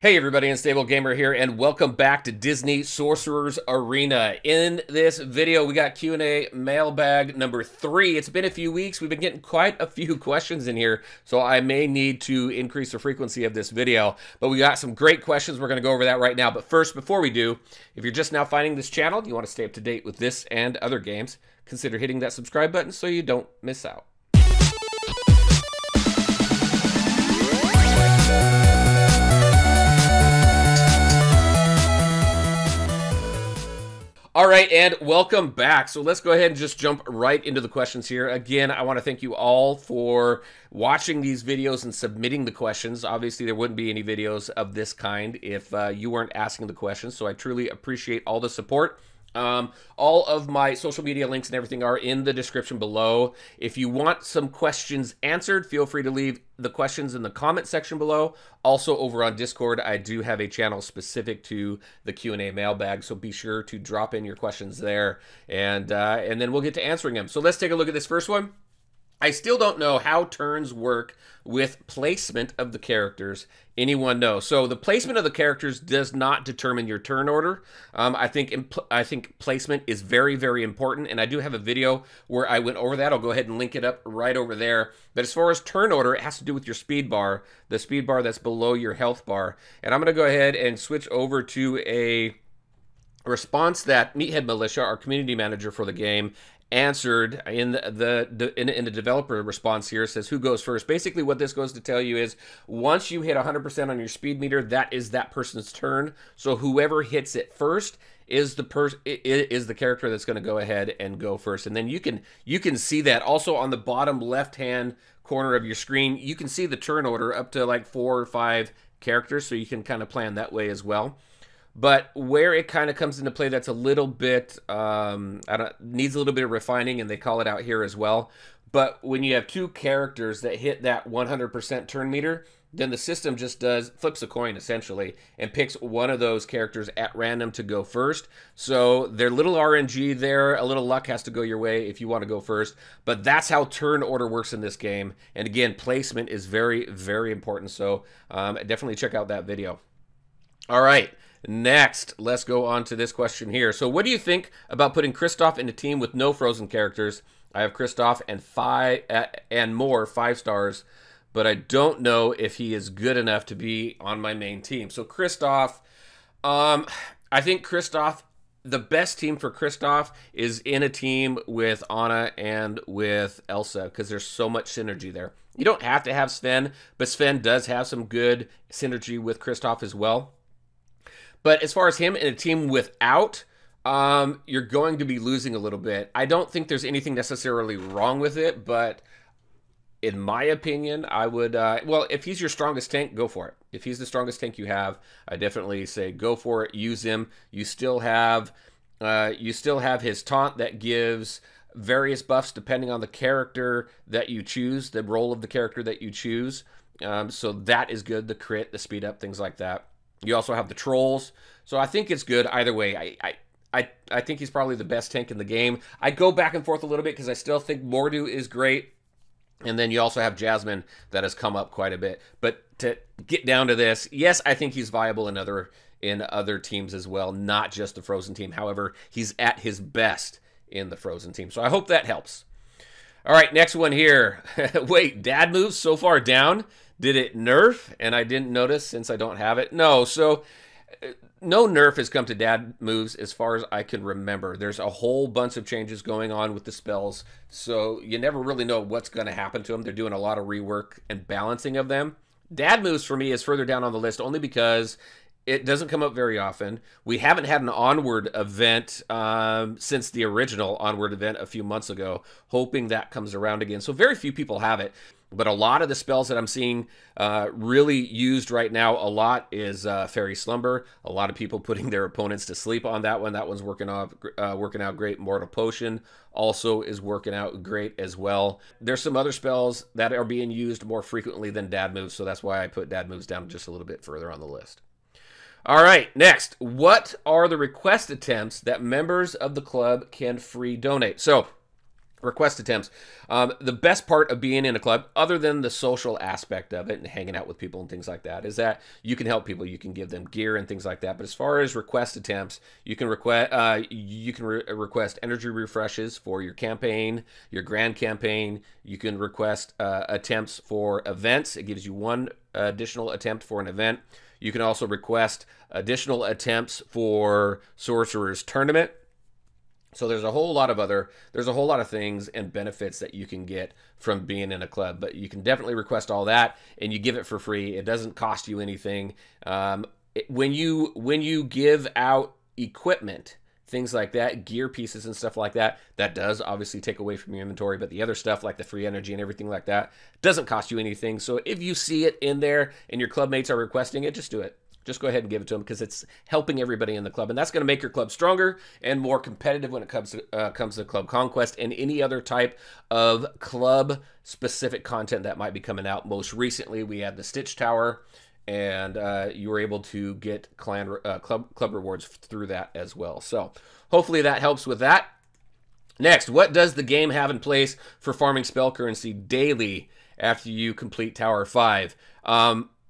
Hey everybody, Unstable Gamer here, and welcome back to Disney Sorcerer's Arena. In this video, we got Q&A mailbag number 3. It's been a few weeks. We've been getting quite a few questions in here, so I may need to increase the frequency of this video. But we got some great questions. We're going to go over that right now. But first, before we do, if you're just now finding this channel, you want to stay up to date with this and other games, consider hitting that subscribe button so you don't miss out. All right, and welcome back. So let's go ahead and just jump right into the questions here. Again, I want to thank you all for watching these videos and submitting the questions. Obviously, there wouldn't be any videos of this kind if you weren't asking the questions, so I truly appreciate all the support. All of my social media links and everything are in the description below. If you want some questions answered, feel free to leave the questions in the comment section below. Also over on Discord, I do have a channel specific to the Q&A mailbag, so be sure to drop in your questions there, and then we'll get to answering them. So let's take a look at this first one. I still don't know how turns work with placement of the characters. Anyone know? So the placement of the characters does not determine your turn order. I think placement is very, very important, and I do have a video where I went over that. I'll go ahead and link it up right over there. But as far as turn order, it has to do with your speed bar, the speed bar that's below your health bar. And I'm going to go ahead and switch over to a response that Meathead Militia, our community manager for the game, answered in the developer response here. It says, who goes first? Basically what this goes to tell you is once you hit 100% on your speed meter, that is that person's turn. So whoever hits it first is the character that's going to go ahead and go first. And then you can see that also on the bottom left hand corner of your screen. You can see the turn order up to like 4 or 5 characters, so you can kind of plan that way as well. But where it kind of comes into play, that's a little bit, needs a little bit of refining, and they call it out here as well. But when you have 2 characters that hit that 100% turn meter, then the system just flips a coin essentially and picks one of those characters at random to go first. So their little RNG there, a little luck has to go your way if you want to go first. But that's how turn order works in this game. And again, placement is very, very important. So definitely check out that video. All right. Next, let's go on to this question here. So what do you think about putting Kristoff in a team with no frozen characters? I have Kristoff and 5 stars, but I don't know if he is good enough to be on my main team. So Kristoff, I think Kristoff, the best team for Kristoff is in a team with Anna and with Elsa, because there's so much synergy there. You don't have to have Sven, but Sven does have some good synergy with Kristoff as well. But as far as him in a team without, you're going to be losing a little bit. I don't think there's anything necessarily wrong with it, but in my opinion, I would, well, if he's your strongest tank, go for it. If he's the strongest tank you have, I definitely say go for it, use him. You still have his taunt that gives various buffs depending on the character that you choose, the role of the character that you choose. So that is good, the crit, the speed up, things like that. You also have the trolls, so I think it's good either way. I think he's probably the best tank in the game. I go back and forth a little bit because I still think Mordu is great, and then you also have Jasmine that has come up quite a bit. But to get down to this, yes, I think he's viable in other teams as well, not just the Frozen team. However, he's at his best in the Frozen team, so I hope that helps. All right, next one here. Wait, dad moves so far down? Did it nerf and I didn't notice since I don't have it? No, so no nerf has come to dad moves as far as I can remember. There's a whole bunch of changes going on with the spells, so you never really know what's going to happen to them. They're doing a lot of rework and balancing of them. Dad moves for me is further down on the list only because it doesn't come up very often. We haven't had an Onward event since the original Onward event a few months ago, hoping that comes around again. So very few people have it. But a lot of the spells that I'm seeing really used right now a lot is Fairy Slumber. A lot of people putting their opponents to sleep on that one. That one's working out great. Mortal Potion also is working out great as well. There's some other spells that are being used more frequently than dad moves, so that's why I put dad moves down just a little bit further on the list. All right, next. What are the request attempts that members of the club can free donate? So Request attempts. The best part of being in a club, other than the social aspect of it and hanging out with people and things like that, is that you can help people. You can give them gear and things like that. But as far as request attempts, you can request energy refreshes for your campaign, your grand campaign. You can request attempts for events. It gives you one additional attempt for an event. You can also request additional attempts for Sorcerer's Tournament. So there's a whole lot of things and benefits that you can get from being in a club, but you can definitely request all that and you give it for free. It doesn't cost you anything. When you give out equipment, things like that, gear pieces and stuff like that, that does obviously take away from your inventory, but the other stuff like the free energy and everything like that doesn't cost you anything. So if you see it in there and your club mates are requesting it, just do it. Just go ahead and give it to them because it's helping everybody in the club. And that's going to make your club stronger and more competitive when it comes to Club Conquest and any other type of club-specific content that might be coming out. Most recently, we had the Stitch Tower, and you were able to get club rewards through that as well. So hopefully that helps with that. Next, what does the game have in place for farming spell currency daily after you complete Tower 5?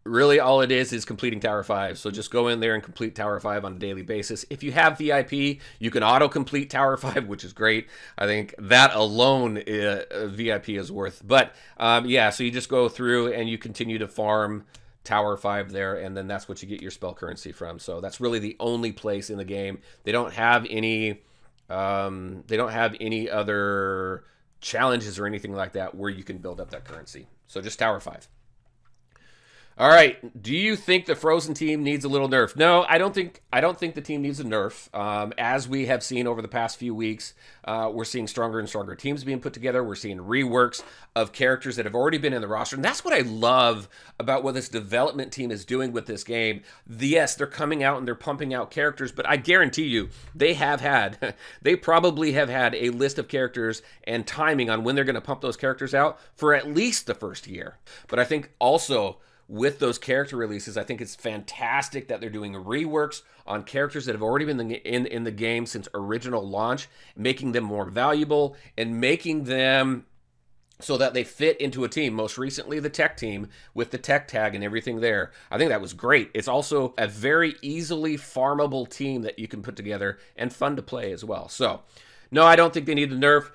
Really, all it is completing Tower 5. So just go in there and complete Tower 5 on a daily basis. If you have VIP, you can auto-complete Tower 5, which is great. I think that alone VIP is worth. But, yeah, so you just go through and you continue to farm Tower 5 there, and then that's what you get your spell currency from. So that's really the only place in the game. They don't have any other challenges or anything like that where you can build up that currency. So just Tower 5. All right. Do you think the Frozen team needs a little nerf? No, I don't think the team needs a nerf. As we have seen over the past few weeks, we're seeing stronger and stronger teams being put together. We're seeing reworks of characters that have already been in the roster. And that's what I love about what this development team is doing with this game. Yes, they're coming out and they're pumping out characters, but I guarantee you they probably have had a list of characters and timing on when they're going to pump those characters out for at least the first year. But I think also, with those character releases, I think it's fantastic that they're doing reworks on characters that have already been in the game since original launch, making them more valuable and making them so that they fit into a team. Most recently, the tech team with the tech tag and everything there. I think that was great. It's also a very easily farmable team that you can put together and fun to play as well. So, no, I don't think they need the nerf.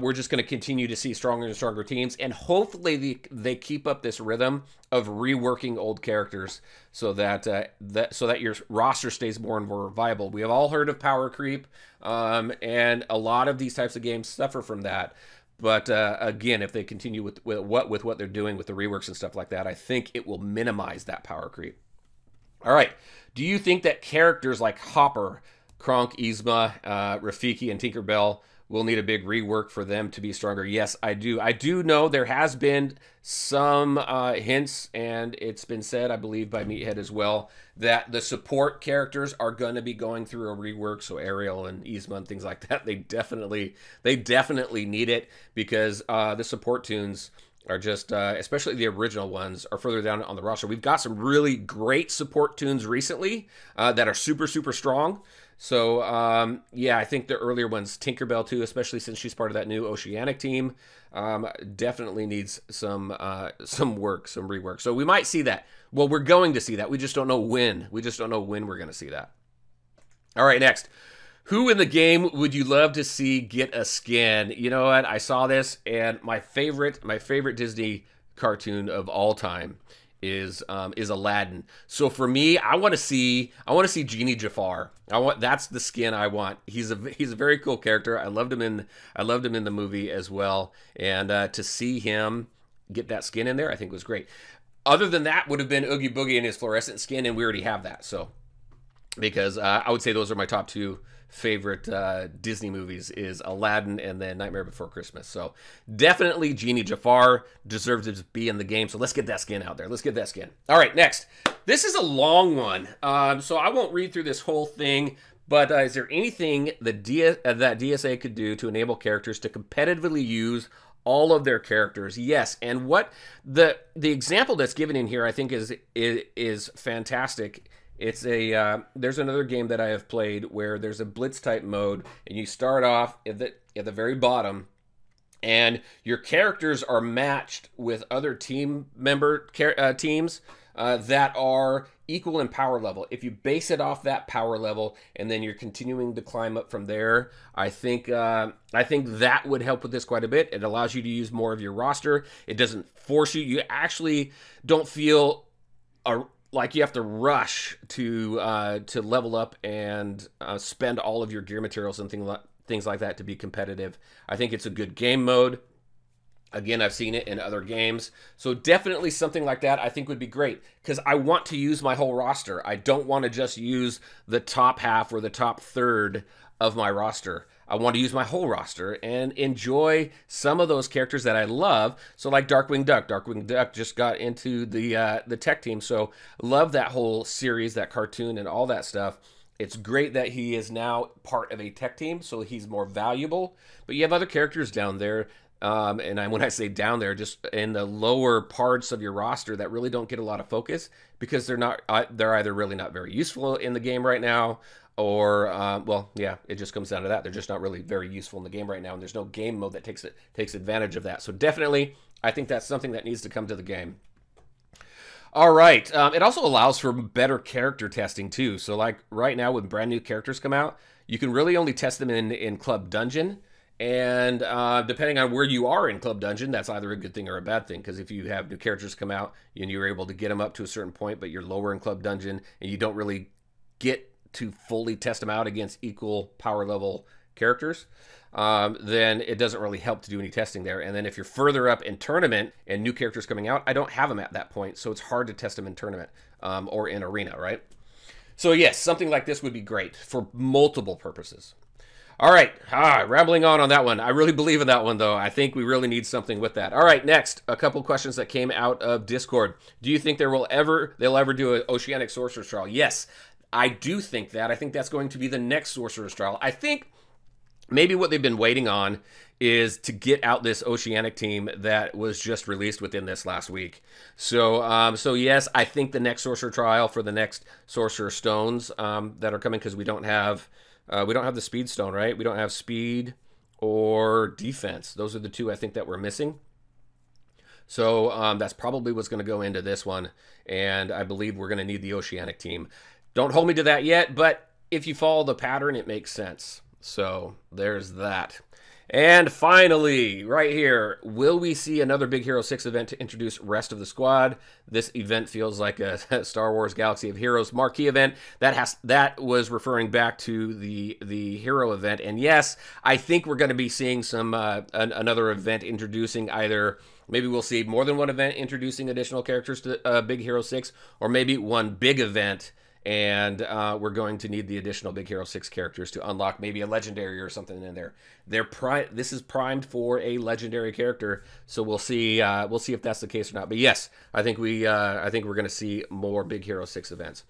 We're just going to continue to see stronger and stronger teams, and hopefully they keep up this rhythm of reworking old characters so that your roster stays more and more viable. We have all heard of power creep, and a lot of these types of games suffer from that. But again, if they continue with what they're doing with the reworks and stuff like that, I think it will minimize that power creep. All right. Do you think that characters like Hopper, Kronk, Yzma, Rafiki, and Tinkerbell will need a big rework for them to be stronger? Yes, I do. I do know there has been some hints, and it's been said, I believe, by Meathead as well, that the support characters are going to be going through a rework. So Ariel and Yzma and things like that, they definitely need it because the support tunes are just, especially the original ones, are further down on the roster. We've got some really great support tunes recently that are super, super strong. So, yeah, I think the earlier ones, Tinkerbell too, especially since she's part of that new Oceanic team, definitely needs some work, some rework. So we might see that. Well, we're going to see that. We just don't know when. We just don't know when we're going to see that. All right, next. Who in the game would you love to see get a skin? You know what? I saw this, and my favorite Disney cartoon of all time is Aladdin. So for me, I want to see Genie Jafar. That's the skin I want. He's a very cool character. I loved him in the movie as well, and to see him get that skin in there, I think was great. Other than that, would have been Oogie Boogie in his fluorescent skin, and we already have that. So because I would say those are my top two favorite Disney movies is Aladdin and then Nightmare Before Christmas. So definitely Genie Jafar deserves to be in the game. So let's get that skin out there. Let's get that skin. All right, next. This is a long one, so I won't read through this whole thing, but is there anything that DSA could do to enable characters to competitively use all of their characters? Yes, and what the example that's given in here I think is fantastic. It's there's another game that I have played where there's a blitz type mode, and you start off at the very bottom, and your characters are matched with other team member teams that are equal in power level. If you base it off that power level and then you're continuing to climb up from there, I think that would help with this quite a bit. It allows you to use more of your roster. It doesn't force you. You actually don't feel like you have to rush to level up and spend all of your gear materials and things like that to be competitive. I think it's a good game mode. Again, I've seen it in other games. So definitely something like that I think would be great, because I want to use my whole roster. I don't want to just use the top half or the top third of my roster. I want to use my whole roster and enjoy some of those characters that I love. So like Darkwing Duck. Darkwing Duck just got into the tech team. So love that whole series, that cartoon and all that stuff. It's great that he is now part of a tech team, so he's more valuable. But you have other characters down there. When I say down there, just in the lower parts of your roster that really don't get a lot of focus because they're either really not very useful in the game right now, or well, yeah, it just comes down to that. They're just not really very useful in the game right now, and there's no game mode that takes advantage of that. So definitely, I think that's something that needs to come to the game. All right. It also allows for better character testing too. So like right now, when brand new characters come out, you can really only test them in Club Dungeon. And depending on where you are in Club Dungeon, that's either a good thing or a bad thing. Because if you have new characters come out and you're able to get them up to a certain point, but you're lower in Club Dungeon and you don't really get to fully test them out against equal power level characters, then it doesn't really help to do any testing there. And then if you're further up in tournament and new characters coming out, I don't have them at that point. So it's hard to test them in tournament or in arena, right? So yes, something like this would be great for multiple purposes. All right, rambling on that one. I really believe in that one, though. I think we really need something with that. All right, next, a couple questions that came out of Discord. Do you think they'll ever do an Oceanic Sorcerer's Trial? Yes, I do think that. I think that's going to be the next Sorcerer's Trial. I think maybe what they've been waiting on is to get out this Oceanic team that was just released within this last week. So, yes, I think the next Sorcerer Trial for the next Sorcerer Stones that are coming, because we don't have the Speed Stone, right? We don't have Speed or Defense. Those are the two I think that we're missing. So that's probably what's going to go into this one. And I believe we're going to need the Oceanic team. Don't hold me to that yet, but if you follow the pattern, it makes sense. So there's that. And finally, right here, will we see another Big Hero 6 event to introduce rest of the squad? This event feels like a Star Wars Galaxy of Heroes marquee event. That was referring back to the Hero event. And yes, I think we're going to be seeing some another event introducing either. Maybe we'll see more than one event introducing additional characters to Big Hero 6, or maybe one big event. And we're going to need the additional Big Hero 6 characters to unlock maybe a legendary or something in there. This is primed for a legendary character, so we'll see if that's the case or not. But yes, I think we're going to see more Big Hero 6 events.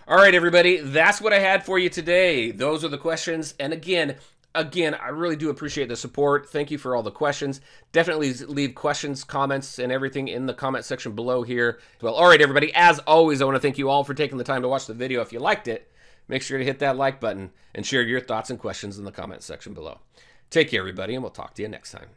All right, everybody, that's what I had for you today. Those are the questions. And again, I really do appreciate the support. Thank you for all the questions. Definitely leave questions, comments, and everything in the comment section below here. Well, all right, everybody. As always, I want to thank you all for taking the time to watch the video. If you liked it, make sure to hit that like button and share your thoughts and questions in the comment section below. Take care, everybody, and we'll talk to you next time.